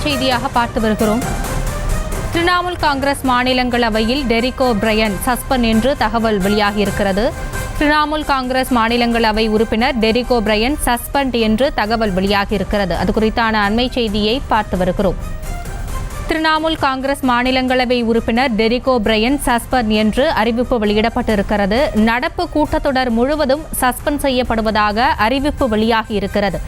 செய்தியாக பார்த்து வருகிறோம். திரிணாமுல் காங்கிரஸ் மாநிலங்களவையில் டெரிக் ஓ'பிரையன் சஸ்பெண்ட் என்று தகவல் வெளியாகியிருக்கிறது. திரிணாமுல் காங்கிரஸ் மாநிலங்களவை உறுப்பினர் டெரிக் ஓ'பிரையன் சஸ்பெண்ட் என்று தகவல் வெளியாகியிருக்கிறது. அது குறித்தான அண்மை செய்தியை பார்த்து வருகிறோம். திரிணாமுல் காங்கிரஸ் மாநிலங்களவை உறுப்பினர் டெரிக் ஓ'பிரையன் சஸ்பெண்ட் என்று அறிவிப்பு வெளியிடப்பட்டிருக்கிறது. நடப்பு கூட்டத்தொடர் முழுவதும் சஸ்பெண்ட் செய்யப்படுவதாக அறிவிப்பு வெளியாகியிருக்கிறது.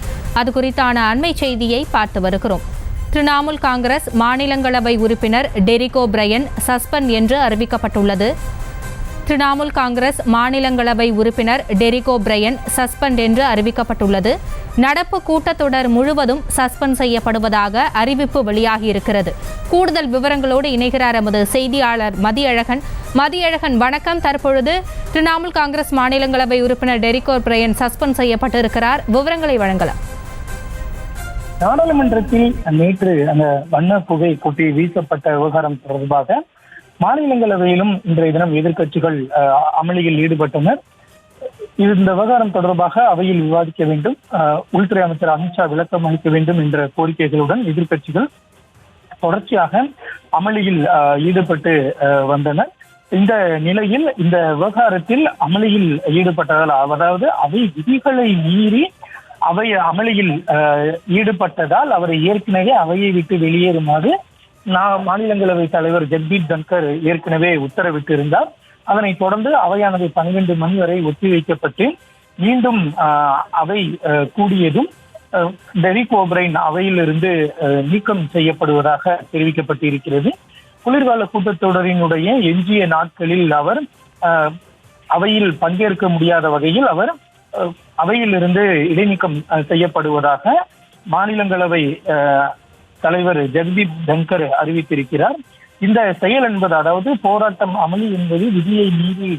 அது குறித்தான அண்மை செய்தியை பார்த்து வருகிறோம். திரிணாமுல் காங்கிரஸ் மாநிலங்களவை உறுப்பினர் டெரிக் ஓ'பிரையன் சஸ்பெண்ட் என்று அறிவிக்கப்பட்டுள்ளது. திரிணாமுல் காங்கிரஸ் மாநிலங்களவை உறுப்பினர் டெரிக் ஓ'பிரையன் சஸ்பெண்ட் என்று அறிவிக்கப்பட்டுள்ளது. நடப்பு கூட்டத்தொடர் முழுவதும் சஸ்பெண்ட் செய்யப்படுவதாக அறிவிப்பு வெளியாகியிருக்கிறது. கூடுதல் விவரங்களோடு இணைகிறார் எமது செய்தியாளர் மதியழகன். வணக்கம். தற்பொழுது திரிணாமுல் காங்கிரஸ் மாநிலங்களவை உறுப்பினர் டெரிக் ஓ'பிரையன் சஸ்பெண்ட் செய்யப்பட்டிருக்கிறார். விவரங்களை வழங்கலாம். நாடாளுமன்றத்தில் நேற்று அந்த வண்ண புகை கொட்டி வீசப்பட்ட விவகாரம் தொடர்பாக மாநிலங்களவையிலும் இன்றைய தினம் எதிர்க்கட்சிகள் அமளியில் ஈடுபட்டனர். இந்த விவகாரம் தொடர்பாக அவையில் விவாதிக்க வேண்டும், உள்துறை அமைச்சர் அமித்ஷா விளக்கம் அளிக்க வேண்டும் என்ற கோரிக்கைகளுடன் எதிர்க்கட்சிகள் தொடர்ச்சியாக அமளியில் ஈடுபட்டு வந்தனர். இந்த நிலையில் இந்த விவகாரத்தில் அமளியில் ஈடுபட்டதால், அதாவது அவை விதிகளை மீறி அவை அமளியில் ஈடுபட்டதால் அவரை ஏற்கனவே அவையை விட்டு வெளியேறுமாறு மாநிலங்களவை தலைவர் ஜெகதீப் தன்கர் ஏற்கனவே உத்தரவிட்டிருந்தார். அதனைத் தொடர்ந்து அவையானது 12 மணி வரை ஒத்திவைக்கப்பட்டு மீண்டும் அவை கூடியதும் டெரிக் ஓ'பிரையன் அவையிலிருந்து நீக்கம் செய்யப்படுவதாக தெரிவிக்கப்பட்டிருக்கிறது. குளிர்கால கூட்டத்தொடரினுடைய எஞ்சிய நாட்களில் அவர் அவையில் பங்கேற்க முடியாத வகையில் அவர் அவையிலிருந்து இடைநீக்கம் செய்யப்படுவதாக மாநிலங்களவை தலைவர் ஜெகதீப் தன்கர் அறிவித்திருக்கிறார். இந்த செயல் என்பது, அதாவது போராட்டம் அமளி என்பது விதியை மீறி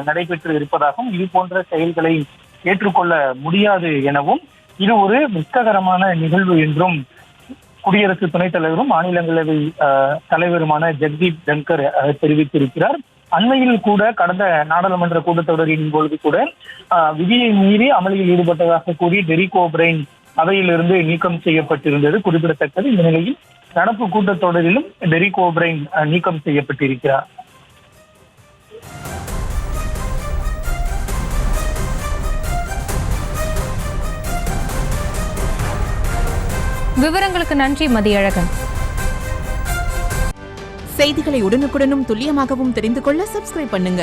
நடைபெற்று இருப்பதாகவும் இது போன்ற செயல்களை ஏற்றுக்கொள்ள முடியாது எனவும் இது ஒரு வெட்ககரமான நிகழ்வு என்றும் குடியரசு துணைத் தலைவரும் மாநிலங்களவை தலைவருமான ஜெகதீப் தன்கர் தெரிவித்திருக்கிறார். அண்மையில் கூட கடந்த நாடாளுமன்ற கூட்டத்தொடரின் பொழுது கூட விதியை மீறி அமளியில் ஈடுபட்டதாக கூறி டெரிக் ஓ'பிரையன் அவையிலிருந்து நீக்கம் செய்யப்பட்டிருந்தது குறிப்பிடத்தக்கது. இந்த நிலையில் நடப்பு கூட்டத்தொடரிலும் டெரிக் ஓ'பிரையன் நீக்கம் செய்யப்பட்டிருக்கிறார். விவரங்களுக்கு நன்றி மதியழகன். செய்திகளை உடனுக்குடனும் துல்லியமாகவும் தெரிந்து கொள்ள சப்ஸ்கிரைப் பண்ணுங்க.